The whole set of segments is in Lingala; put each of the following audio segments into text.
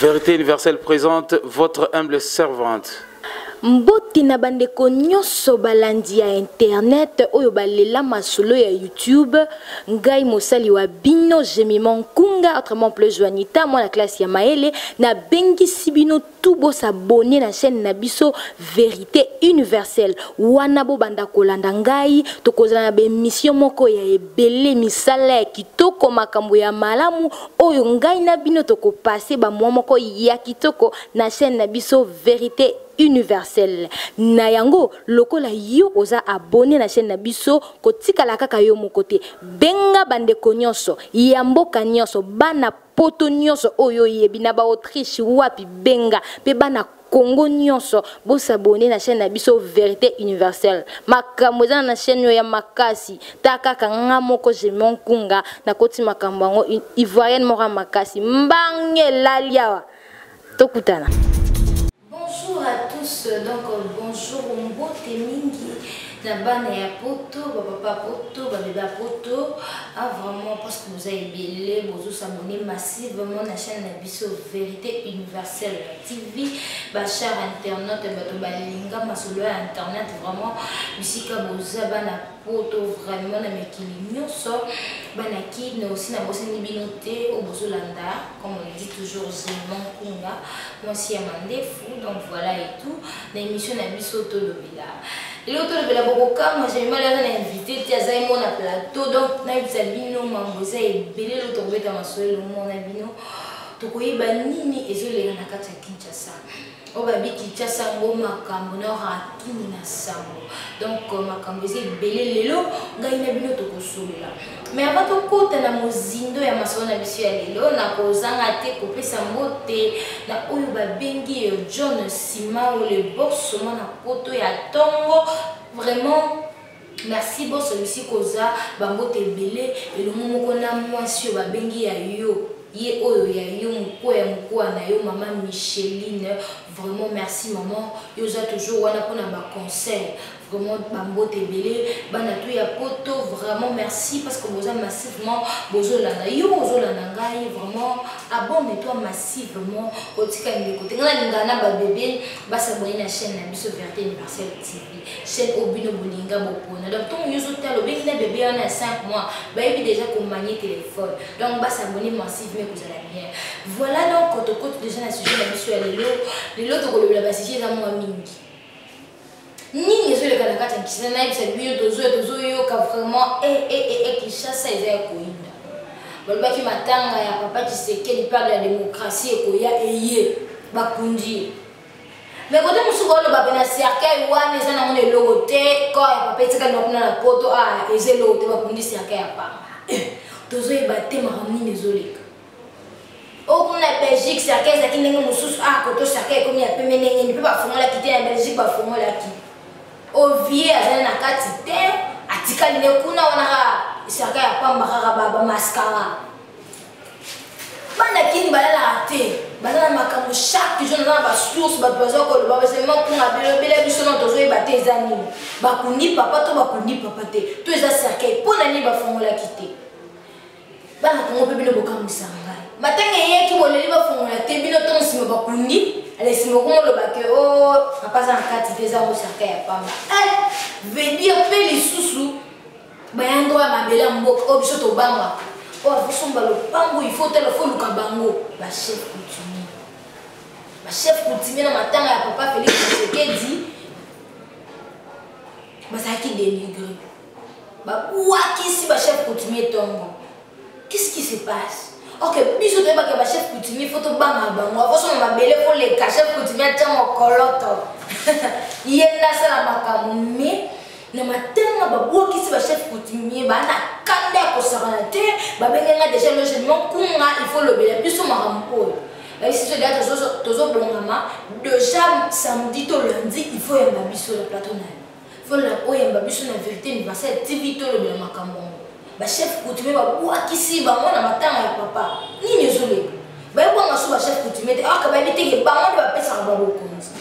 Vérité universelle présente votre humble servante. Mbote na bandeko nyonso balandi ya internet oyo balela masolo ya YouTube ngai mosali wa bino Jemima Nkunga autrement plus Joanita moi la classe ya Maele na bengi sibino tout bo s'abonner na chaîne na biso Vérité universelle wana bo banda kolanda ngai tokozana na be mission moko ya ebele misala ya kitoko makambo ya malamu oyo ngai na bino toko passer ba mwa moko ya kitoko na chaîne na biso Vérité universelle na yango lokola yo oza abonné na chaîne na biso kotika la kaka yo mokote benga bandeko nyonso ya mboka nyonso bana poto nyonso oyo yebi na ba Autriche wapi benga pe bana Congo nyonso bo s'abonner na chaîne na biso Vérité universelle makambo eza na chaîne ya makasi takaka nga moko Jemima Nkunga na koti makambo ngo ivoirienne moko makasi mbange lalia tokutana. Bonjour à tous, donc bonjour Mbote Mingi, Nabana ya poto, papa poto, bébé poto, vraiment parce que vous avez belé, vous s'abonnez massivement à la chaîne Nabiso Vérité universelle TV, bachar internet, bato balinga masolo internet vraiment, bisika boza bana poto vraiment na mekili nyonso, bana ki na aussi na bosse ni binoté au bozolanda, comme on dit toujours Jemima Nkunga, moi si amandé fou donc voilà et tout, dans l'émission Nabiso Tolobila. L'autre de la Boboka, moi j'ai mal à invité, tu as mon plateau, donc naïf bino mamboza et belé l'autre bête à ma soeur, le monde abino, tokoye banini et je les renakata Kinshasa. Obabi Kinshasa ngoma kamona rakini na sambo. Donc makamboze belé lelo, ngaina bino tokosola. Mais avant de côté na mozindo ya masola na biso ya lelo na kozanga te kopesa mbote na oyo babengi John Sima ou le boss na poto ya tongo vraiment merci boss celui-ci koza bambote belé et le momoko na mwasi yo babengi ya yo ye oyo ya yo mko na yo maman Micheline vraiment merci maman yo za toujours wana pona ba conseil vraiment bambote belé bana tout ya poto vraiment merci parce que vous avez massivement bozolanda yo bozolanda ngai vraiment abonne-toi massivement otika ndeko ngana lingana ba bébé basabonner na chaîne na biso Vérité universelle TV chaîne obino bolinga bopona donc ton yozo talo bengi na bébé on a 5 mois ba yebi déjà ko manier téléphone donc basabonner massivement vous allez bien voilà donc quand on déjà na sujet na biso ya lelo to kolobela ba sujet za moi mingi ni les gars quand ils sont là ils se disent tozo yo ka vraiment qui chasse les airs koinda balba ki matanga ya papa Tshisekedi parle de la démocratie ekoya eye bakundi mais quand on se voit le baba na cercueil wana eza na ngone logote ko ya papa tika na kuna na poto eze logote bakundi cercueil ya papa tozo ebate maramni nezoleka au na Belgique cercueil za kinenge mususu koto cercueil komi ya pembe nenge ni pe ba fongola kite na Belgique ba fongola ki Ovie azana na kati te atikali ne kuna wana isaka ya pamba kaka baba mascara bana kini balala te balala makambo chaque jour na ba source ba besoin ko le baba c'est moi pour abelo bela biso na tozo ebate ezani bakundi papa to bakundi papa te to eza cercueil pona ni ba fongola kite bana kongo pe bino bokamisa ngai matanga yeki boleli ba fongola te bino to nsima bakundi allez si mon le bac oh papa ça en quatre des ans au cercueil ya pamba venir pe les sous bayando ya mabela mboka obiso to banga oh afusomba le pango il faut téléphone lukabango ba chef coutumier na matanga ya papa Félix Tshisekedi basaki dénigré ba ouaki ba chef coutumier tongo qu'est-ce qui se passe? Ok, biso to ba ke ba chef coutumier photo banga bango afoso ma bele ko le ka chef coutumier tamo koloto yenda sala makamu mais na matanga ba boki si ba chef coutumier ba na kanda ko sabana te ba benga déjà le Jemima Nkunga il faut le bele biso marampo ba ici to déjà tozo blongama déjà samedi to lundi il faut yamba biso le plateau na il faut la oyamba biso na Vérité universelle TV to le bele makambo ba chef coutumier ba bwakisi bango na matanga ya papa nini ezoleka bayebwanga so ba chef coutumier te aka bayebiteke bango nde bapesaka babokonzi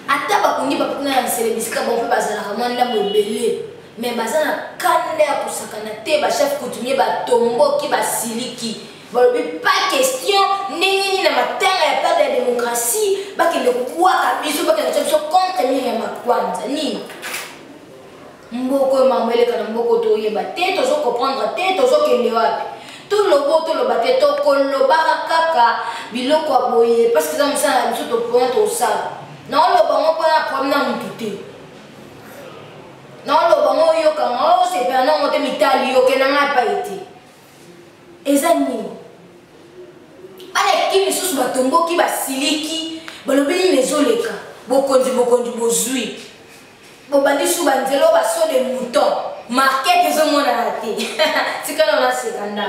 ata bakundi bapuna na selebisika bango mpe bazalaka mwa ndambo ebele mais baza na kanda ya kosakana te ba chef coutumier batomboki basiliki Pas question, n'est na matanga ya pas de démocratie, ba que le quoi kabiso ba que na contre ni ma kwanza ni. Mboko mamele kana mboko to yeba te to zo comprendre te to zo kende wapi. Tout le beau to le baté to kolo barakaka biloko aboye parce que ça me sent biso to point to ça. Non le bango pa problème na mututé. Non le bango yo kanga c'est pas non moté mitali yo kenanga pa été. Ezani ala kimi susu batombo ki basiliki balobeli nezoleka bokonzi bozui bobandi su banzelo baso de mouton marquette ezomona na te tikana na sekanda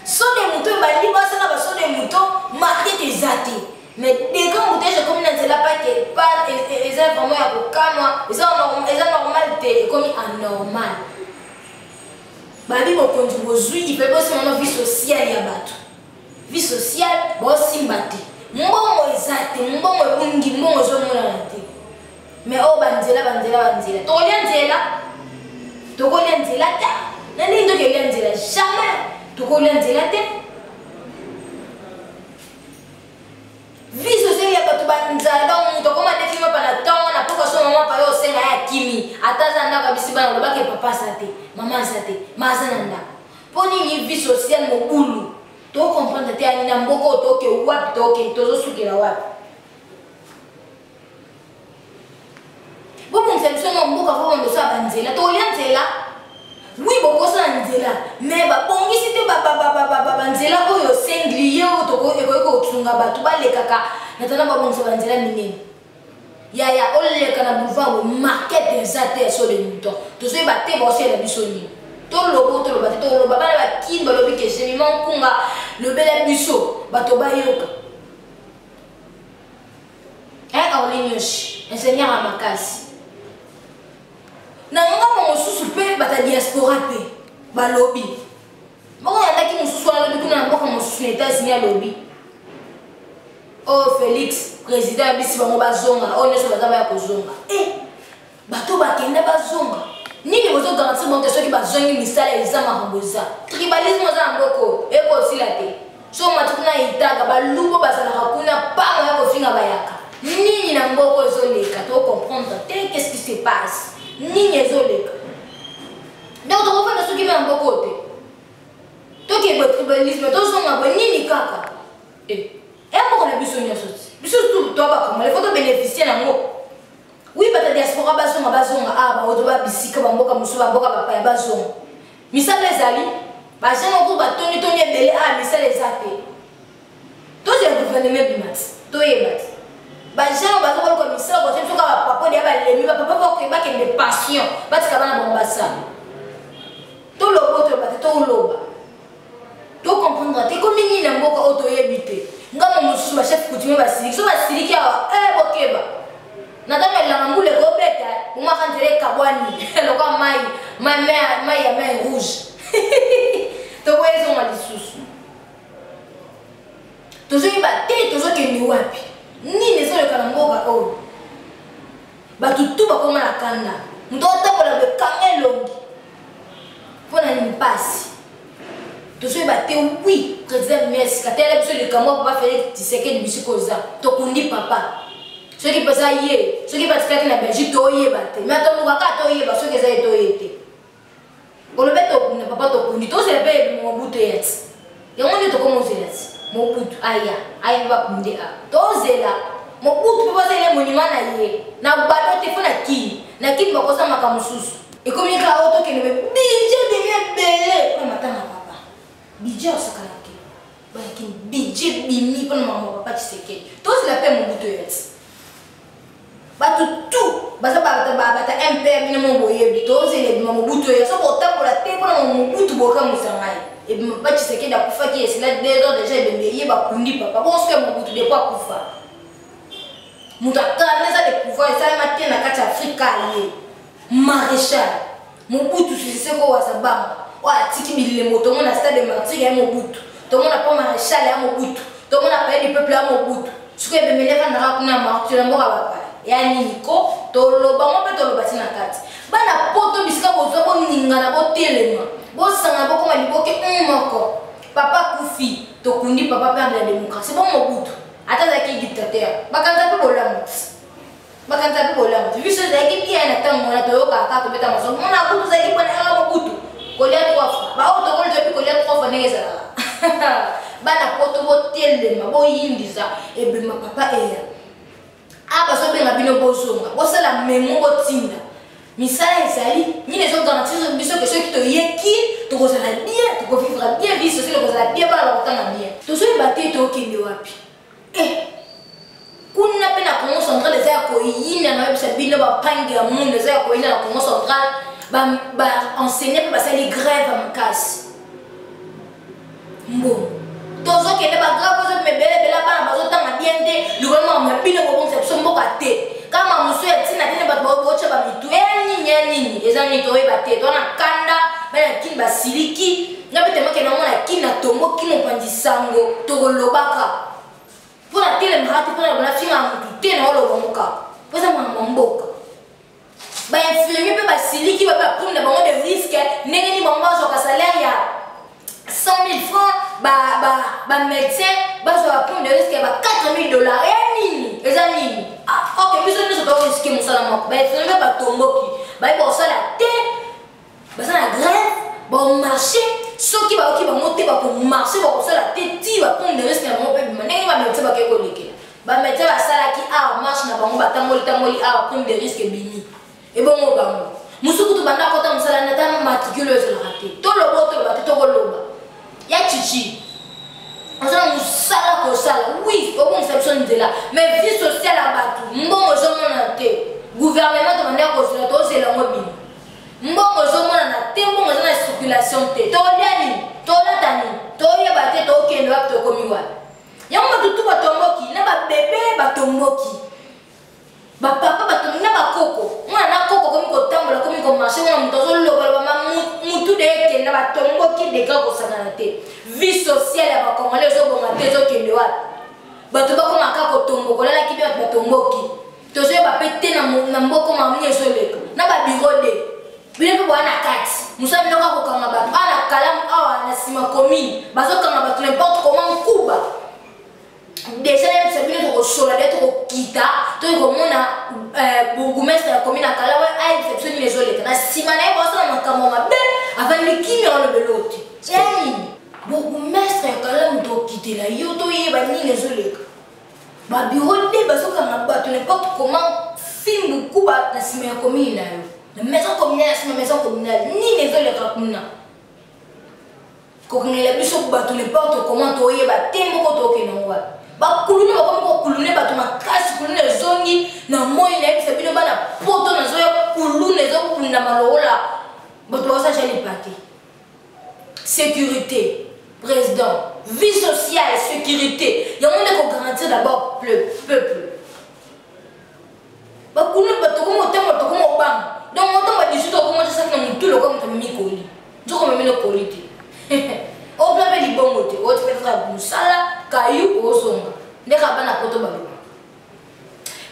so de mouton bandi basala baso de mouton marquette ezate mais dès que mouton je comme na nzela pas que pas eza vraiment ya kokama eza normal te comme anormal babi bokonzi bozui il peut aussi mon vie sociale ya bato vie sociale bosimbate mbongo ezate mbongo bungi mbongo zomona te mais o banzela tokolia nzela ta nani ndo ke nzela jamais tokolia nzela te vie sociale ya bato banzala donc to koma te filme pana tongo na poko so mama pa yo senga ya kimi ataza ndaka bisiba na lobake papa sate mama sate mazana nda poni ni vie sociale mo bulu to comprendre te ani na mboko to ke wapi to ke to zo sukela wapi bon c'est seulement mboka fo ndo sa banzela to lianzela oui boko sa nzela mais ba bongi site ba banzela oyo sengli yo to ko eko tsunga batu balekaka natana ba bongi sa banzela minene ya oleka na boulevard market des ater sur les moutons to so ba te bo se la bisoni to lobo to loba to loba bana ba kimba lobi ke semi mankunga le bela biso bato bayoka Orlinyoshi enseignant à makasi nanga mosusu pe bata diaspora pe balobi moko yandaki mosusu alobi kuna mboka mosusu na États-Unis alobi oh Félix président bisi bango bazonga o nyonso baza baya kozonga bato bakende bazonga nini bozo garantir bonke soki bazongi misala eza makambo eza tribalisme oza na mboko ekosila te so matuku na itaga balubo bazalaka kuna pango ya kofinga bayaka nini na mboko ezoleka to comprendre te qu'est-ce qui se passe nini ezoleka donc to kofanda soki na mboko te to ke tribalisme to zonga bo nini kaka mboko na biso nyonso biso tout to bakama il faut to bénéficier na ngo oui bata diaspora bazonga ba odoba bisika ba mboka musu ba mboka papa ya bazonga misala ezali ba jana ko batoni toni ebele misala ezate to je gouvernement bimat to yebat ba jana bazoba ko misala ko tsoka ba papa dia ba lemi ba papa ko ba ke de passion batika bana bomba sa to lobo to bata to loba to comprendre te comme ni na mboka auto yebite ngamo musu ba chef coutumier ba siliki so ba siliki awa bokeba nataka la ngule ko beta uma kantere kabwani lokwa mai ya mai rouge to wezo malisusu tozo iba te tozo ke ni wapi nini zo le kana mboka o batutu ba koma na kanda mtoto kola be kangelongi pona ni pasi tozo iba te oui président merci katele biso le kamo ba faire tiseke biso koza to kundi papa ceux qui passent hier, ceux qui partent na Belgique to yeba te mais to luka to yeba ceux qui za to yete on le met to na papa to kundi to se be mo butu yet ya ngone to komo zelas mo butu aya ba kundi to zela mo butu pa zela monument na ye na bato te fona ki na ki bakosa makamususu e komi ka auto ke ne bidje bele ko matanga papa bidje osakala ke ba ki bidje bimi ko mama papa tiseke to zela pe mo butu yet batu tout bata MP minimum boye bitoze le bima mobutu ya so botakola te pona mobutu boka musangai e bima ba Tshisekedi akufa ki esila dezo déjà ebemeye ba kundi papa bon ce que mobutu de quoi kufa mutaka neza de pouvoir ça matin na kati Afrika ye maréchal mobutu Siseko wa sabanga wa tiki bilile moto mona stade de martyr ya mobutu to mona pa maréchal ya mobutu to mona pa du peuple ya mobutu ce que ebemeye kana kuna martyr mboka baba yani niko toloba mo pe toloba tina kati bana poto bisika bozo bo ninga na bo telema bo sanga bo koma liboke moko papa kufi tokundi papa père de la démocratie bon Mobutu atazaki dictateur bakanza pe bolamu vu ce zaki bien na tango na toyoka ka beta maso mona kutu zaki bana ala Mobutu kolia 3 fois ba auto rôle depuis kolia 3 fois neza bana poto botele ma boyindisa ebema papa eya aba so benga bino bozonga bosala memo botinda misala ezali ni les autres garanties biso que ceux qui te yeki to kozala bien to vivre bien vie sociale kozala bien ba la kotanga bien to so ibate to okende wapi kuna pena Congo central les ya ko yina na bisa bino ba pangi ya monde les ya ko yina na Congo central ba enseigner ba sali grève en casse mbo tozo kende ba grave zo mebele bela bana bazotanga bien te lukoma ma bino ko conception mboka te kama musu ya tina tene ba bocha ba mitu nini ezani to ebate to na kanda bana kin ba siliki ngabete make na mona kina tombo kimo pandi sango to lobaka pona tele mhati pona bana finga mutu te na lo bomoka poza mwana mboka ba infirmier pe ba siliki ba prendre bango de risque ndenge ni bango zo ka salaire ya 100 000 francs ba médecin ba zo prendre de risque ba 4 000 $. Nini ezani ok biso nous doit risquer mon salaire ba infirmier ba tomboki ba ko sala te ba sala grève ba marché soki ba monter ba ko marché ba ko sala te ti ba prendre de risque na mo pe ndenge ba médecin ba ke ko leke ba médecin ba sala ki marche na bango ba tamoli prendre de risque bini et bon mo bango musuku to banda kota musala na ta matriculeuse la raté to lobo to ba to loba ya chichi on musala ko sala oui au conception de là mais vie sociale à batu mbongo zo mona te gouvernement to banda ko sala to c'est la mobile mbongo zo mona na te mbongo zo na circulation te to liani to latani to yeba te to kendo ak to komiwa yango tutu batomboki na ba bébé batomboki ba papa batomboki na ba koko mwana koko komi ko tambola komi ko marché mwana mutozo loba ba mutu de kenda batomboki de ka ko sakana te vie sociale ya ba congolais zo bonga te zo kende wapi bato bako maka ko tombo kola ki ba batomboki tozo ba pete na mboko mamnye zo leka na ba biro de bile pe bwana kati musa bino ka ko kanga bato ana kalamu awa na sima commune bazo kanga bato n'importe comment kuba déjà même c'est bien de sola d'être au kita to ko mona bourgmestre la commune akala wa a exception les autres na simana ba so na makambo mabe avant le kimi on le belote yani bourgmestre akala mto kitela yo to yeba ni les autres ba bureau de ba so kanga ba to n'importe comment film kuba na simana commune na yo la maison communale na maison communale ni les autres kuna ko ngela biso ba to n'importe comment to yeba tembo ko to ke no wa ba kulune ba ko kulune ba to makasi kulune zongi na moyi na bisa bino bana poto na zoya kulune zo kunda malola ba to sa jali pati sécurité président vie sociale sécurité ya monde ko garantir d'abord le peuple ba kulune ba to ko motembo to ko mobang donc moto ba disu to ko mo sa na mutu lo ko mo mikoli zo ko me no koliti au plan de bongote au peut-être busala caillou au songa ndeka bana poto balo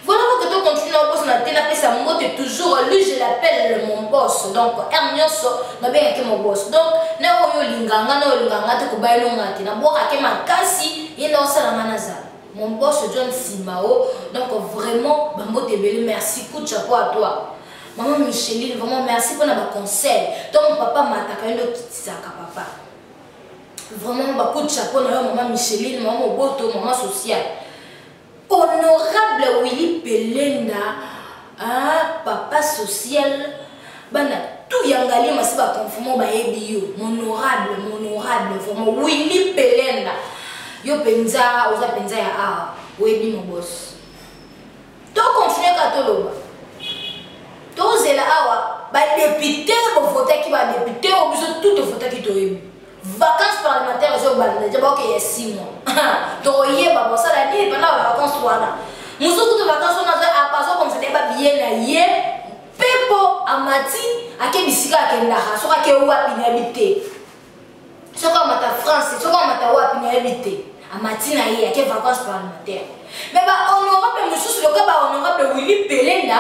voilà que tu continues à bosser na tena pesa mote toujours lui je l'appelle mon boss donc Ernioso na bien que mon boss donc na oyo linganga te ko bayelo ngati na boka ke makasi ina osala manaza mon boss John Simao donc vraiment bambote bele merci coup de chapeau à toi maman Micheline vraiment merci pour na ba conseil donc papa mataka ndo kitisaka papa vraiment beaucoup de chapeau na maman Micheline maman Moboto maman sociale honorable Willy Pelenda papa social bana tout yangali masiba conforme ba ebio honorable vraiment Willy Pelenda yo penza oza penza ya webi mon boss to continuer ka to loba to zela awa ba député bo voter ki ba député o biso tout voter ki to yebi vacances parlementaires au Banda, j'ai pas qu'il y a 6 mois. Donc, il y a pas ça, la vie pendant les vacances. Nous sommes toutes vacances, on a à passer comme c'était pas bien là. Pepo amati, à quel bisika à quel naha, soit à quel ouap inhabité. Soit comme à ta France, soit comme à ta ouap inhabité. Amati na y a quel vacances parlementaires. Mais bah, honorable, monsieur, le cas, honorable Willy Pelenda.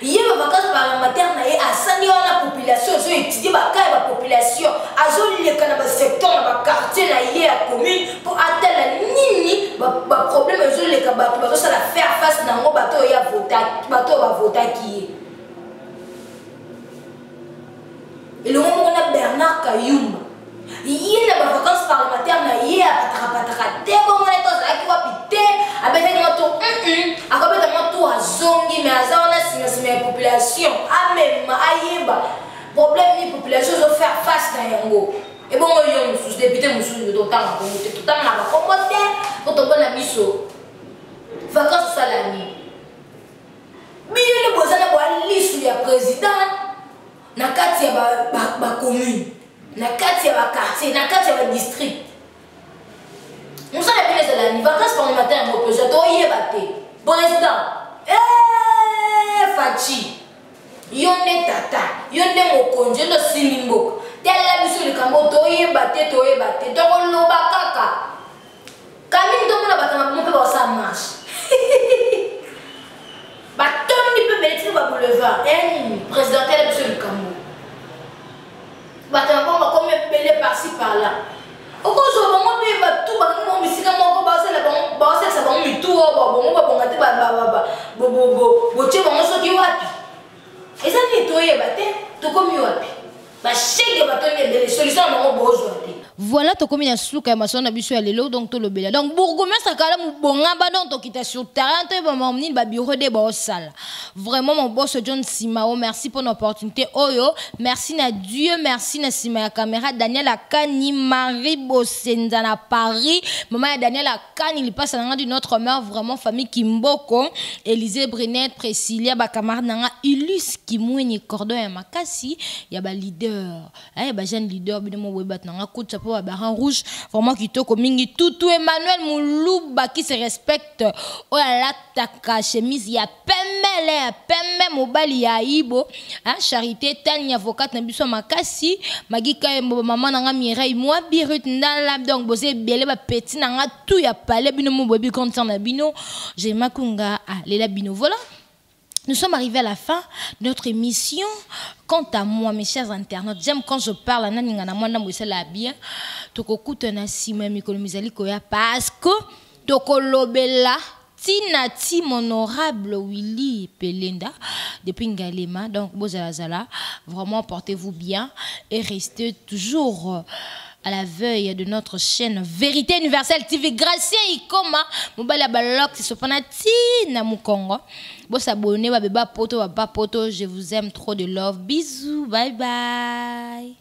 Il y a des vacances parlementaires à Sani, la population, ils ont étudié la population, ils ont le secteur, le quartier. quartier na yé à commune pour atteindre nini ba problème les les kabato bato ça la faire face na ngo bato ya vota bato ba vota qui et le moment on a Bernard Kayumba il a ba vacances parlementaires na yé à pataka te bon on est tous là qui va piter avec un moto à côté de moto à zongi mais à ça on a signé population a même ayeba problème ni population zo faire face na yango et bon yo sous député musu do tanga ko muté tout tanga ba compoté pour to bona biso vacances salami biyo le bozana bo lisu ya président na kati ya ba commune na kati ya ba quartier na kati ya ba district on ça la belle salami vacances parlementaires mo président to yeba te président Fachi yonde tata yonde mokonje no silimbo tella biso likambo toyeba te tokoloba kaka kami ndomona batama mpe ba sa marche batondi pe beleti ba boulevard président tella biso likambo batama ba comme belé par-ci par-là okozo bango pe ba tout ba ngo misika moko ba sa bango mitu ba bonga te bo che bango soki wapi eza ni toyeba te tokomi wapi bashege batonye bele solution bango bozwa te. Voilà to komi na suka ya masona biso ya lelo donc to lobela donc bourgmestre kala mu bonga ba donc to kita sur terrain to ba mamni ba bureau de ba sala vraiment mon boss John Simao merci pour l'opportunité oyo merci na Dieu merci na Sima ya caméra Daniel Akani Marie Bosenza na Paris maman ya Daniel Akani il passe na d'une autre mère vraiment famille Kimboko Élisée Brinette Priscilla ba camarade na Ilus Kimweni Cordon ya Makasi ya ba leader ya ba jeune leader bino mo webat na coach à Baran Rouge, vraiment qui toko mingi tout Emmanuel Moulouba qui se respecte. Oh la taka chemise ya pemme mobali ya ibo. Hein, Charité Tani avocate na biso makasi, magika maman nanga Mireille moi birut ndala donc bosé belé ba petit nanga tout ya palais bino mo bobi content na bino. J'ai makunga lela bino voilà. Nous sommes arrivés à la fin de notre émission. Quant à moi, mes chers internautes, j'aime quand je parle à Naningana Mwana Moussela bien. Toko Koutana Sima Mikolomizali Koya parce que Toko Lobela Tinati mon honorable Willy Pelenda depuis Ngalema. Donc, Bozalazala, vraiment portez-vous bien et restez toujours à la veille de notre chaîne Vérité Universelle TV. Grâce Ikoma, Mobala Balok, c'est Sopanati Namukongo. Bon, s'abonner, Baba Poto, je vous aime trop de love. Bisous, bye bye.